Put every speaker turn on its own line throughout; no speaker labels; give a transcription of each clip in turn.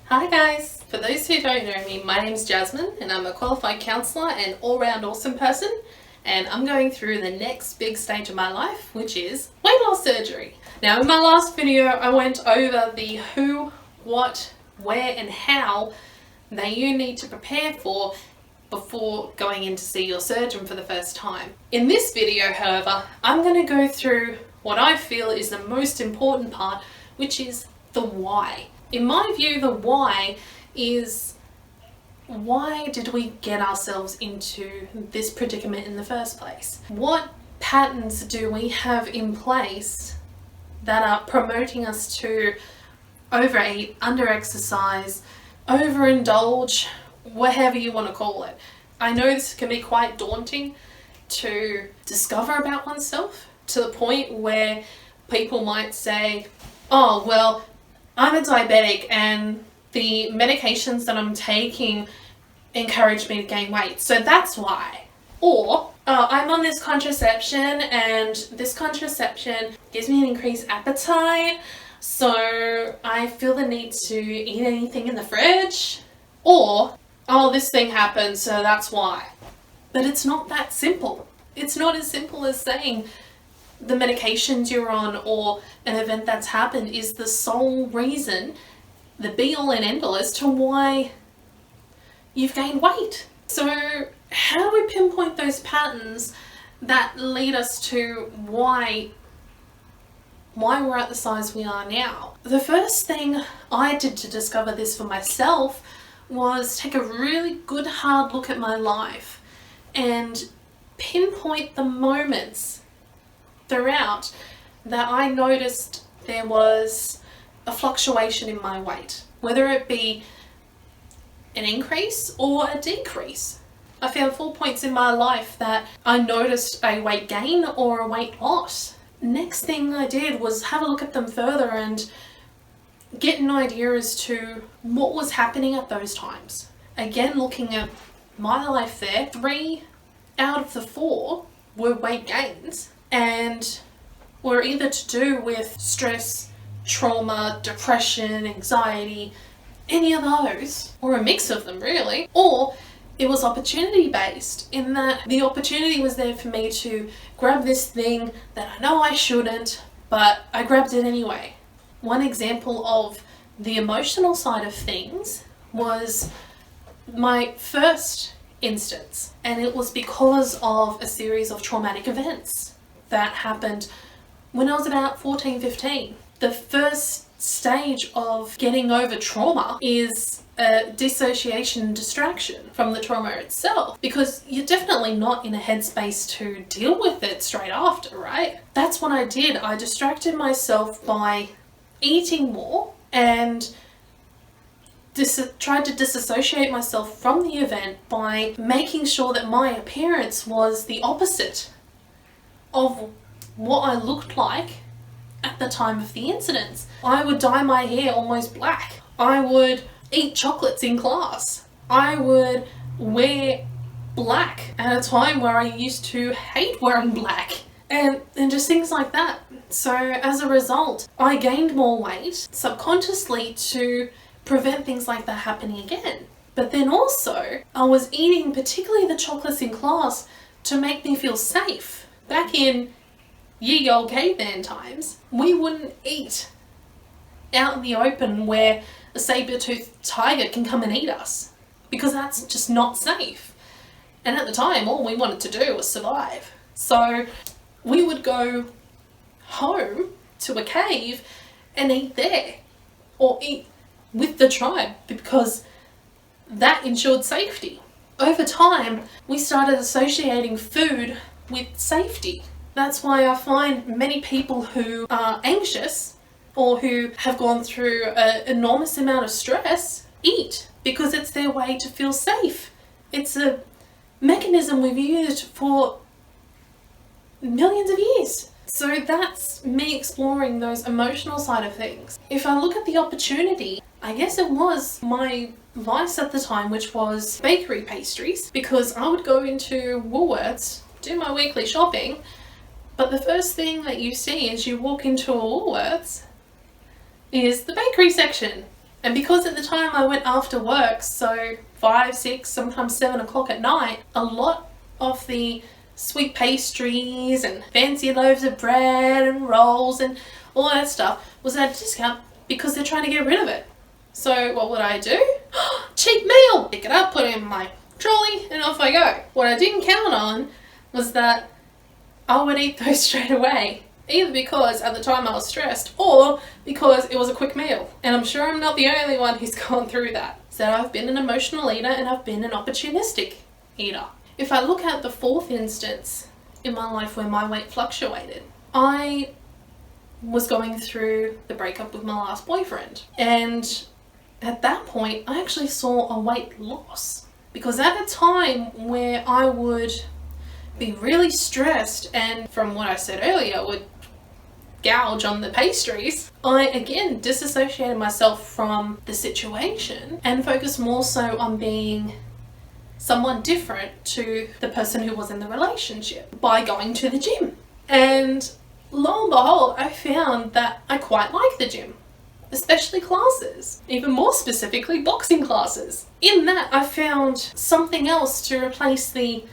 Hi guys! For those who don't know me, my name is Jasmine and I'm a qualified counsellor and all-round awesome person, and I'm going through the next big stage of my life, which is weight loss surgery. Now in my last video I went over the who, what, where and how that you need to prepare for before going in to see your surgeon for the first time. In this video, however, I'm going to go through what I feel is the most important part, which is the why. In my view, the why is, why did we get ourselves into this predicament in the first place? What patterns do we have in place that are promoting us to overeat, under-exercise, overindulge, whatever you want to call it? I know this can be quite daunting to discover about oneself, to the point where people might say, oh, well, I'm a diabetic and the medications that I'm taking encourage me to gain weight, so that's why. Or, I'm on this contraception and this contraception gives me an increased appetite, so I feel the need to eat anything in the fridge. Or, oh, this thing happened, so that's why. But it's not that simple. It's not as simple as saying the medications you're on or an event that's happened is the sole reason, the be all and end all as to why you've gained weight. So how do we pinpoint those patterns that lead us to why we're at the size we are now? The first thing I did to discover this for myself was take a really good hard look at my life and pinpoint the moments throughout that I noticed there was a fluctuation in my weight, whether it be an increase or a decrease. I found 4 points in my life that I noticed a weight gain or a weight loss. Next thing I did was have a look at them further and get an idea as to what was happening at those times. Again, looking at my life there, 3 out of the 4 were weight gains and were either to do with stress, trauma, depression, anxiety, any of those, or a mix of them really. Or it was opportunity based, in that the opportunity was there for me to grab this thing that I know I shouldn't, but I grabbed it anyway. One example of the emotional side of things was my first instance, and it was because of a series of traumatic events that happened when I was about 14, 15. The first stage of getting over trauma is a dissociation and distraction from the trauma itself, because you're definitely not in a headspace to deal with it straight after, right? That's what I did. I distracted myself by eating more and tried to disassociate myself from the event by making sure that my appearance was the opposite of what I looked like at the time of the incidents. I would dye my hair almost black. I would eat chocolates in class. I would wear black at a time where I used to hate wearing black, and just things like that. So as a result, I gained more weight subconsciously to prevent things like that happening again. But then also, I was eating particularly the chocolates in class to make me feel safe. Back in ye old caveman times, we wouldn't eat out in the open where a saber-toothed tiger can come and eat us, because that's just not safe. And at the time, all we wanted to do was survive. So we would go home to a cave and eat there, or eat with the tribe, because that ensured safety. Over time, we started associating food with safety. That's why I find many people who are anxious or who have gone through an enormous amount of stress eat, because it's their way to feel safe. It's a mechanism we've used for millions of years. So that's me exploring those emotional side of things. If I look at the opportunity, I guess it was my vice at the time, which was bakery pastries, because I would go into Woolworths, do my weekly shopping, but the first thing that you see as you walk into a Woolworths is the bakery section. And because at the time I went after work, so 5, 6, sometimes 7 o'clock at night, a lot of the sweet pastries and fancy loaves of bread and rolls and all that stuff was at a discount because they're trying to get rid of it. So what would I do? Cheap meal! Pick it up, put it in my trolley, and off I go. What I didn't count on was that I would eat those straight away. Either because at the time I was stressed or because it was a quick meal. And I'm sure I'm not the only one who's gone through that. So I've been an emotional eater and I've been an opportunistic eater. If I look at the fourth instance in my life where my weight fluctuated, I was going through the breakup with my last boyfriend. And at that point, I actually saw a weight loss. Because at a time where I would be really stressed and, from what I said earlier, would gouge on the pastries, I again disassociated myself from the situation and focused more so on being someone different to the person who was in the relationship by going to the gym. And lo and behold, I found that I quite like the gym, especially classes, even more specifically boxing classes. In that, I found something else to replace the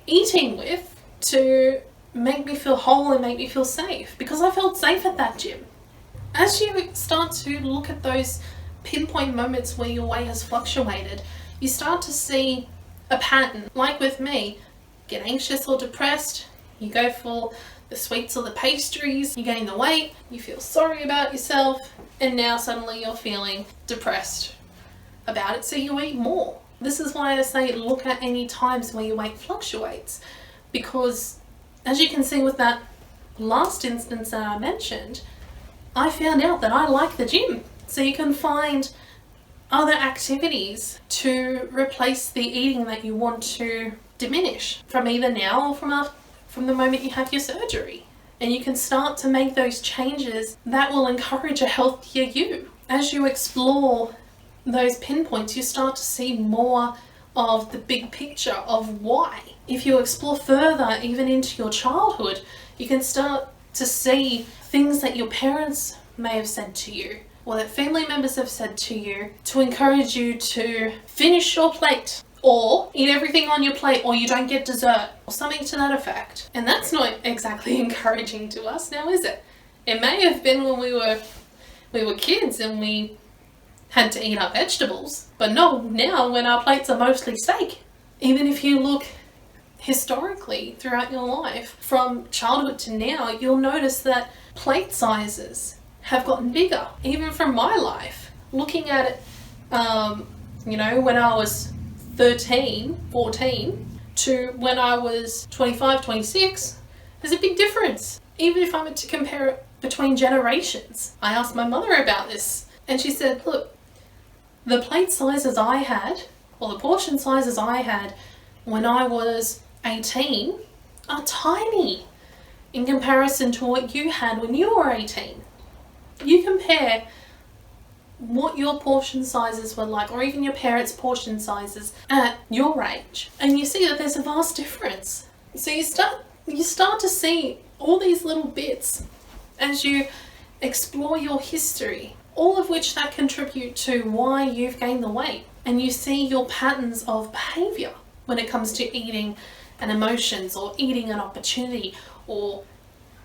eating with to make me feel whole and make me feel safe, because I felt safe at that gym. As you start to look at those pinpoint moments where your weight has fluctuated, you start to see a pattern. Like with me, get anxious or depressed, you go for the sweets or the pastries, you gain the weight, you feel sorry about yourself, and now suddenly you're feeling depressed about it, so you eat more. This is why I say look at any times where your weight fluctuates, because as you can see with that last instance that I mentioned, I found out that I like the gym. So you can find other activities to replace the eating that you want to diminish from either now or from the moment you have your surgery. And you can start to make those changes that will encourage a healthier you. As you explore those pinpoints, you start to see more of the big picture of why. If you explore further, even into your childhood, you can start to see things that your parents may have said to you, or that family members have said to you, to encourage you to finish your plate, or eat everything on your plate, or you don't get dessert, or something to that effect. And that's not exactly encouraging to us now, is it? It may have been when we were kids and we had to eat our vegetables, but no, now when our plates are mostly steak. Even if you look historically throughout your life, from childhood to now, you'll notice that plate sizes have gotten bigger. Even from my life, looking at it, when I was 13, 14 to when I was 25, 26, there's a big difference. Even if I'm to compare it between generations. I asked my mother about this and she said, look, the plate sizes I had, or the portion sizes I had when I was 18 are tiny in comparison to what you had when you were 18. You compare what your portion sizes were like, or even your parents' portion sizes at your age, and you see that there's a vast difference. So you start to see all these little bits as you explore your history, all of which that contribute to why you've gained the weight, and you see your patterns of behaviour when it comes to eating and emotions, or eating an opportunity, or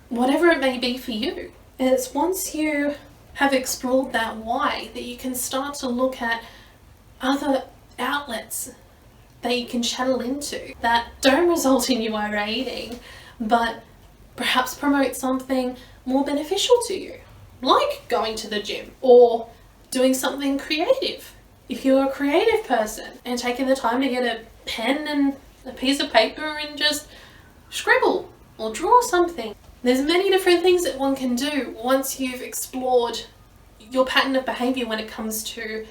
whatever it may be for you. And it's once you have explored that why that you can start to look at other outlets that you can channel into that don't result in you overeating, but perhaps promote something more beneficial to you, like going to the gym or doing something creative. If you're a creative person and taking the time to get a pen and a piece of paper and just scribble or draw something. There's many different things that one can do once you've explored your pattern of behaviour when it comes to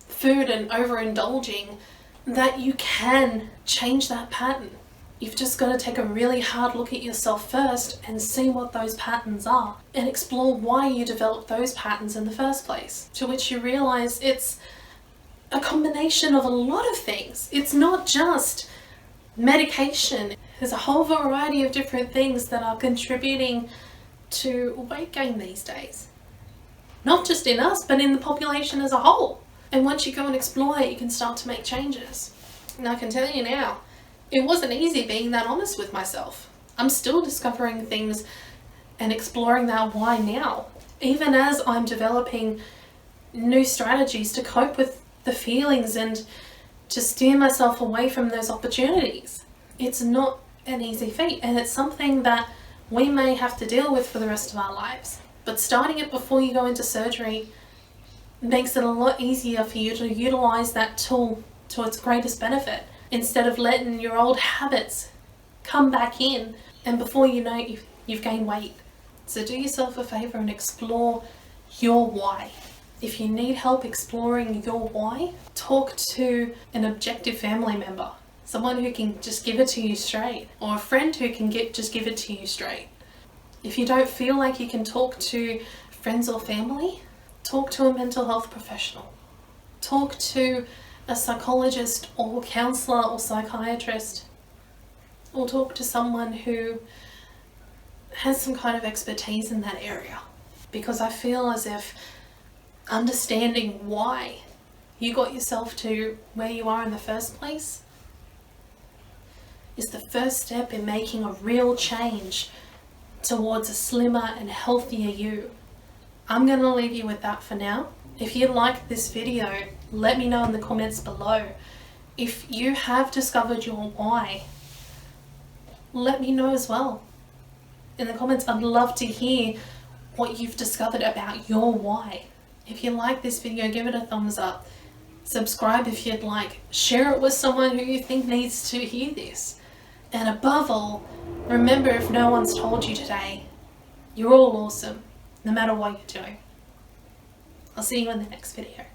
food and overindulging, that you can change that pattern. You've just got to take a really hard look at yourself first and see what those patterns are and explore why you developed those patterns in the first place, to which you realise it's a combination of a lot of things. It's not just medication. There's a whole variety of different things that are contributing to weight gain these days. not just in us, but in the population as a whole. And once you go and explore it, you can start to make changes. And I can tell you now, it wasn't easy being that honest with myself. I'm still discovering things and exploring that why now, even as I'm developing new strategies to cope with the feelings and to steer myself away from those opportunities. It's not an easy feat, and it's something that we may have to deal with for the rest of our lives. But starting it before you go into surgery makes it a lot easier for you to utilize that tool to its greatest benefit, instead of letting your old habits come back in, and before you know it, you've gained weight. So do yourself a favor and explore your why. If you need help exploring your why, talk to an objective family member, someone who can just give it to you straight, or a friend who can just give it to you straight. If you don't feel like you can talk to friends or family, talk to a mental health professional. Talk to a psychologist or counsellor or psychiatrist, or talk to someone who has some kind of expertise in that area. Because I feel as if understanding why you got yourself to where you are in the first place is the first step in making a real change towards a slimmer and healthier you. I'm going to leave you with that for now. If you liked this video, let me know in the comments below. If you have discovered your why, let me know as well. In the comments, I'd love to hear what you've discovered about your why. If you like this video, give it a thumbs up. Subscribe if you'd like. Share it with someone who you think needs to hear this. And above all, remember, if no one's told you today, you're all awesome, no matter what you're doing. I'll see you in the next video.